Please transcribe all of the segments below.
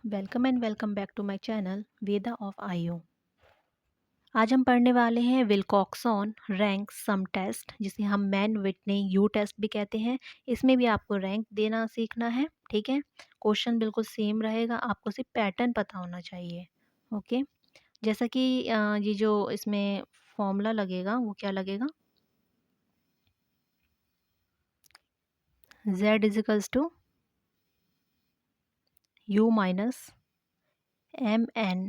Welcome and welcome back to my channel Veda of IO. आज हम पढ़ने वाले हैं विल्कॉक्सॉन रैंक सम टेस्ट, जिसे हम मैन विटनी यू टेस्ट भी कहते हैं। इसमें भी आपको रैंक देना सीखना है, ठीक है। क्वेश्चन बिल्कुल सेम रहेगा, आपको सिर्फ पैटर्न पता होना चाहिए। ओके, जैसा कि ये जो इसमें फॉर्मूला लगेगा वो क्या लगेगा, z equals to U minus M N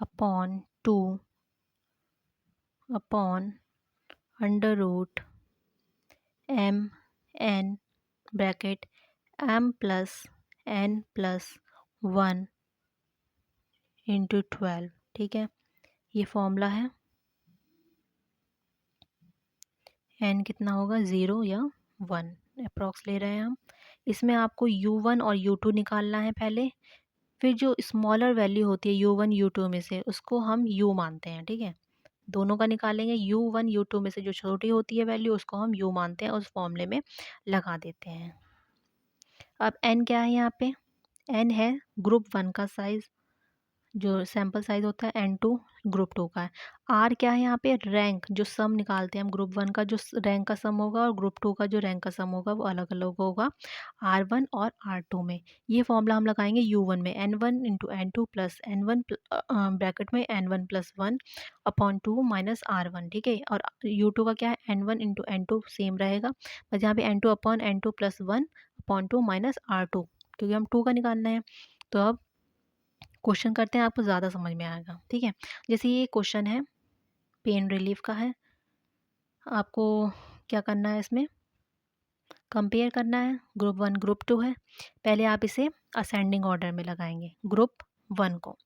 upon 2 upon under root M N bracket m plus n plus 1 into 12। ठीक है, ये फॉर्मूला है। n कितना होगा, 0 या 1 अप्रॉक्स ले रहे हैं हम। इसमें आपको u1 और u2 निकालना है पहले, फिर जो स्मॉलर वैल्यू होती है u1 u2 में से उसको हम u मानते हैं। ठीक है, दोनों का निकालेंगे। u1 u2 में से जो छोटी होती है वैल्यू उसको हम u मानते हैं, उस फॉर्मूले में लगा देते हैं। अब n क्या है यहाँ पे, n है ग्रुप 1 का साइज़, जो सैम्पल साइज़ होता है। N2 ग्रुप 2 का है। R क्या है यहाँ पे, रैंक, जो सम निकालते हैं हम। ग्रुप 1 का जो रैंक का सम होगा और ग्रुप 2 का जो रैंक का सम होगा वो अलग अलग होगा R1 और R2 में। ये फॉर्मूला हम लगाएंगे U1 में, N1 into N2 plus N1 bracket में N1 plus 1 upon 2 minus R1। ठीक है, और U2 का क्या है, N1 इंटू N2 सेम रहेगा, बस यहाँ पे N2 upon N2 plus 1 upon 2 minus R2, क्योंकि हम 2 का निकालना है। तो अब क्वेश्चन करते हैं, आपको ज़्यादा समझ में आएगा। ठीक है, जैसे ये क्वेश्चन है, पेन रिलीफ का है। आपको क्या करना है, इसमें कंपेयर करना है। ग्रुप 1 ग्रुप 2 है। पहले आप इसे असेंडिंग ऑर्डर में लगाएंगे ग्रुप 1 को।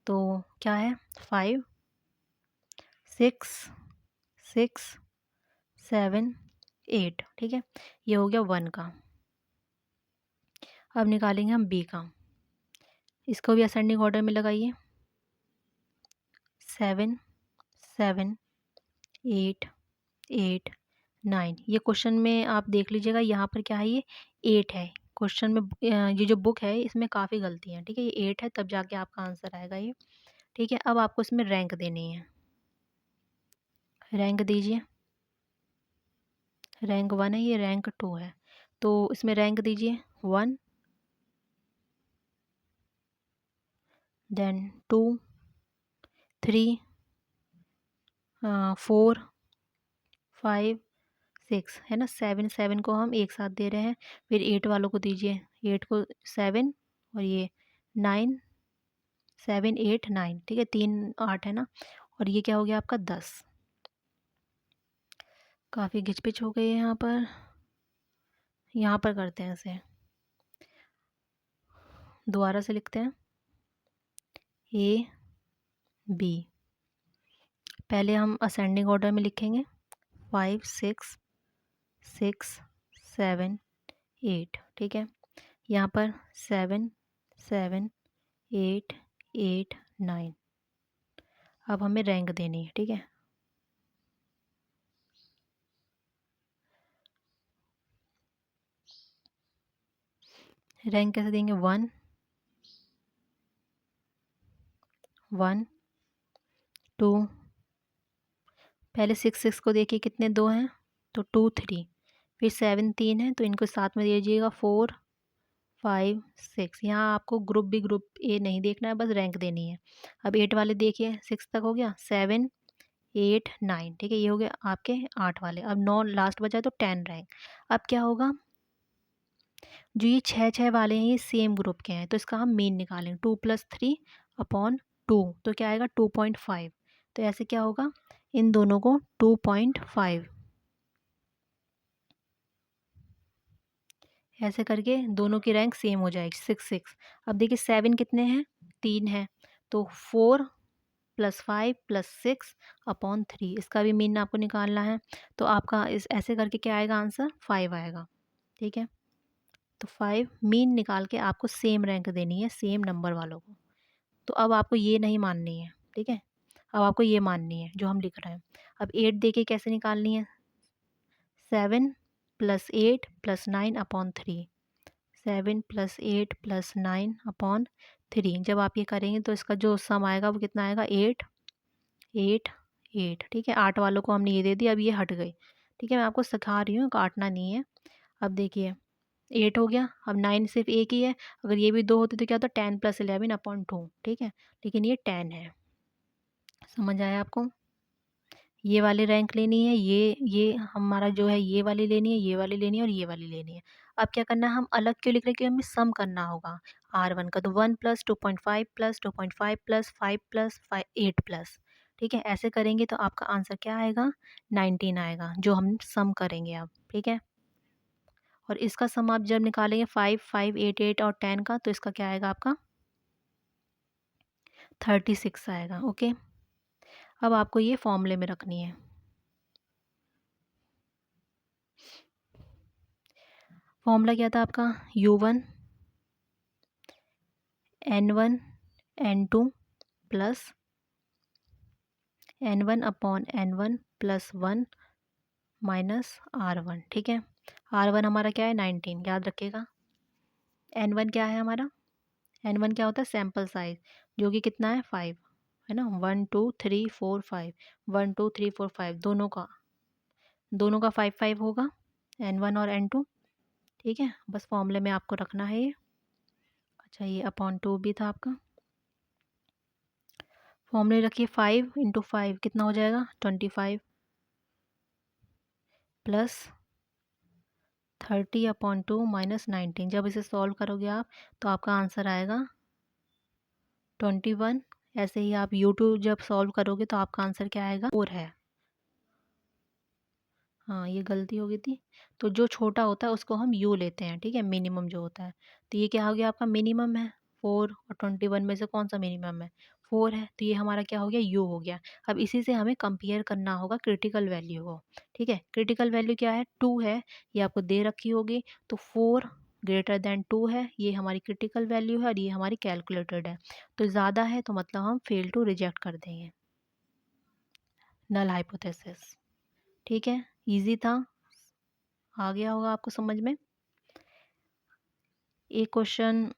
तो क्या है, 5 6 6 7 8। ठीक है, ये हो गया 1 का। अब निकालेंगे हम बी का, इसको भी असेंडिंग ऑर्डर में लगाइए। 7 7 8 8 9। ये क्वेश्चन में आप देख लीजिएगा, यहाँ पर क्या है, ये 8 है। क्वेश्चन में ये जो बुक है इसमें काफ़ी गलती है। ठीक है, ये 8 है, तब जाके आपका आंसर आएगा ये। ठीक है, अब आपको इसमें रैंक देनी है। रैंक दीजिए, रैंक 1 है, ये रैंक 2 है, तो इसमें रैंक दीजिए 1, देन 2 3 4 5 6 है ना। 7 7 को हम एक साथ दे रहे हैं, फिर 8 वालों को दीजिए, 8 को 7, और ये 9 7 8 9। ठीक है, 3 8 है ना, और ये क्या हो गया आपका 10। काफ़ी घिचपिच हो गई है यहाँ पर। यहाँ पर करते हैं इसे, दोबारा से लिखते हैं ए बी। पहले हम असेंडिंग ऑर्डर में लिखेंगे 5 6 6 7 8। ठीक है, यहाँ पर 7 7 8 8 9। अब हमें रैंक देनी है। ठीक है, रैंक कैसे देंगे, 1 1 2। पहले 6 6 को देखिए कितने दो हैं, तो 2 3, फिर 7 3 है, तो इनको साथ में दीजिएगा 4 5 6। यहाँ आपको ग्रुप बी ग्रुप ए नहीं देखना है, बस रैंक देनी है। अब 8 वाले देखिए, 6 तक हो गया, 7 8 9। ठीक है, ये हो गया आपके 8 वाले। अब 9 लास्ट बचा, तो 10 रैंक। अब क्या होगा, जो ये 6 6 वाले हैं ये सेम ग्रुप के हैं, तो इसका हम मीन निकालेंगे। 2 प्लस 3 अपॉन 2, तो क्या आएगा 2.5। तो ऐसे क्या होगा, इन दोनों को 2.5 ऐसे करके दोनों की रैंक सेम हो जाएगी, 6 6। अब देखिए 7 कितने हैं, 3 है, तो 4 प्लस 5 प्लस 6 अपॉन 3, इसका भी मीन आपको निकालना है। तो आपका इस ऐसे करके क्या आएगा, आंसर 5 आएगा। ठीक है, तो 5 मीन निकाल के आपको सेम रैंक देनी है, सेम नंबर वालों को। तो अब आपको ये नहीं माननी है। ठीक है, अब आपको ये माननी है जो हम लिख रहे हैं। अब 8 देखिए कैसे निकालनी है, 7 प्लस 8 प्लस 9 अपॉन 3, 7 + 8 + 9 अपॉन 3। जब आप ये करेंगे तो इसका जो सम आएगा वो कितना आएगा, 8 8 8। ठीक है, 8 वालों को हमने ये दे दिया, अब ये हट गई। ठीक है, मैं आपको सिखा रही हूँ, काटना नहीं है। अब देखिए 8 हो गया, अब 9 सिर्फ एक ही है, अगर ये भी 2 होते तो क्या होता, 10 + 11 अपॉन 2। ठीक है, लेकिन ये 10 है। समझ आया आपको? ये वाली रैंक लेनी है, ये हमारा जो है ये वाली लेनी है, ये वाली लेनी है और ये वाली लेनी है। अब क्या करना है, हम अलग क्यों लिख रहे हैं, क्योंकि हमें सम करना होगा R1 का। तो 1 + 2.5 + 2.5 + 5 + 8 प्लस। ठीक है, ऐसे करेंगे तो आपका आंसर क्या आएगा, 19 आएगा, जो हम सम करेंगे अब। ठीक है, और इसका सम आप जब निकालेंगे 5 5 8 8 और 10 का, तो इसका क्या आएगा आपका 36 आएगा। ओके, अब आपको ये फॉर्मूले में रखनी है। फॉर्मूला क्या था आपका, U1 N1 N2 plus N1 upon N1 + 1 minus R1। ठीक है, R1 हमारा क्या है, 19, याद रखिएगा। N1 क्या है हमारा, N1 क्या होता है, सैम्पल साइज, जो कि कितना है, 5 है ना। 1 2 3 4 5, 1 2 3 4 5 दोनों का 5 5 होगा, N1 और N2। ठीक है, बस फॉर्मूले में आपको रखना है ये। अच्छा, ये अपॉन 2 भी था आपका। फॉर्मूले रखिए, 5 × 5 कितना हो जाएगा, 25 प्लस 30 अपॉन 2 माइनस 19। जब इसे सॉल्व करोगे आप तो आपका आंसर आएगा 21। ऐसे ही आप U2 जब सॉल्व करोगे तो आपका आंसर क्या आएगा, 4 है। हाँ, ये गलती हो गई थी। तो जो छोटा होता है उसको हम U लेते हैं। ठीक है, मिनिमम जो होता है। तो ये क्या हो गया, आपका मिनिमम है 4, और 21 में से कौन सा मिनिमम है, 4 है। तो ये हमारा क्या हो गया, U हो गया। अब इसी से हमें कंपेयर करना होगा क्रिटिकल वैल्यू को। ठीक है, क्रिटिकल वैल्यू क्या है, 2 है, ये आपको दे रखी होगी। तो 4 > 2 है, ये हमारी क्रिटिकल वैल्यू है, और ये हमारी कैलकुलेटेड है। तो ज़्यादा है तो मतलब हम फेल टू रिजेक्ट कर देंगे, नल हाइपोथेसिस। ठीक है, इजी था, आ गया होगा आपको समझ में। एक क्वेश्चन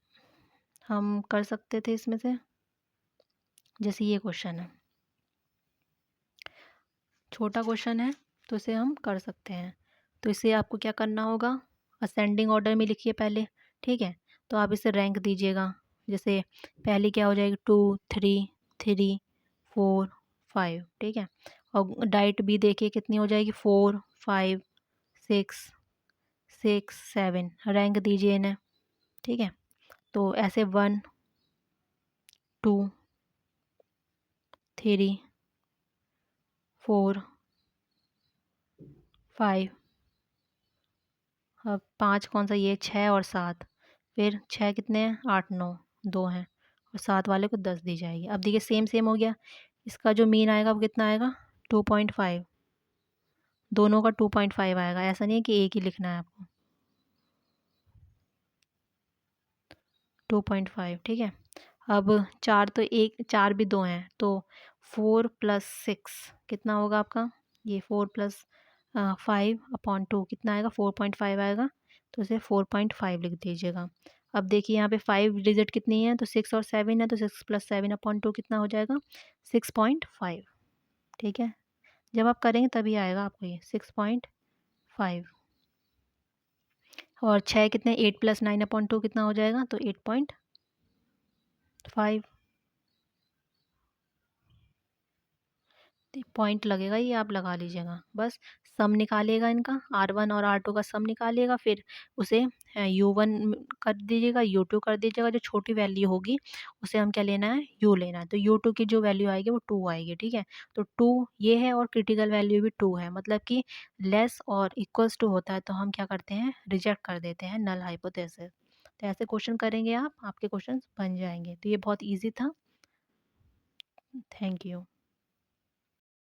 हम कर सकते थे इसमें से, जैसे ये क्वेश्चन है, छोटा क्वेश्चन है तो इसे हम कर सकते हैं। तो इसे आपको क्या करना होगा, असेंडिंग ऑर्डर में लिखिए पहले। ठीक है, तो आप इसे रैंक दीजिएगा। जैसे पहली क्या हो जाएगी, 2 3 3 4 5। ठीक है, और डाइट भी देखिए कितनी हो जाएगी, 4 5 6 6 7। रैंक दीजिए इन्हें। ठीक है, तो ऐसे 1 2 3 4 5। अब 5 कौन सा, ये 6 और 7। फिर 6 कितने हैं, 8 9, 2 हैं, और 7 वाले को 10 दी जाएगी। अब देखिए सेम सेम हो गया। इसका जो मीन आएगा वो कितना आएगा, 2.5। दोनों का 2.5 आएगा, ऐसा नहीं है कि एक ही लिखना है आपको, 2.5। ठीक है, अब 4 तो एक, 4 भी 2 हैं, तो 4 + 6 कितना होगा आपका, ये 4 + 5 अपॉन 2 कितना आएगा, 4.5 आएगा। तो इसे 4.5 लिख दीजिएगा। अब देखिए यहाँ पे 5 डिजिट कितनी है, तो 6 और 7 है, तो 6 + 7 अपॉन 2 कितना हो जाएगा, 6.5। ठीक है, जब आप करेंगे तभी आएगा आपको ये 6.5। और 6 कितने, 8 + 9 अपॉन 2 कितना हो जाएगा, तो 8.5। पॉइंट लगेगा, ये आप लगा लीजिएगा। बस सम निकालिएगा इनका, R1 और R2 का सम निकालिएगा, फिर उसे U1 कर दीजिएगा, U2 कर दीजिएगा। जो छोटी वैल्यू होगी उसे हम क्या लेना है, U लेना है। तो U2 की जो वैल्यू आएगी वो 2 आएगी। ठीक है, तो 2 ये है, और क्रिटिकल वैल्यू भी 2 है, मतलब कि लेस और इक्वल्स टू होता है तो हम क्या करते हैं, रिजेक्ट कर देते हैं, नल हाइपोथेसिस। तो ऐसे क्वेश्चन करेंगे आप, आपके क्वेश्चन बन जाएंगे। तो ये बहुत ईजी था। Thank you.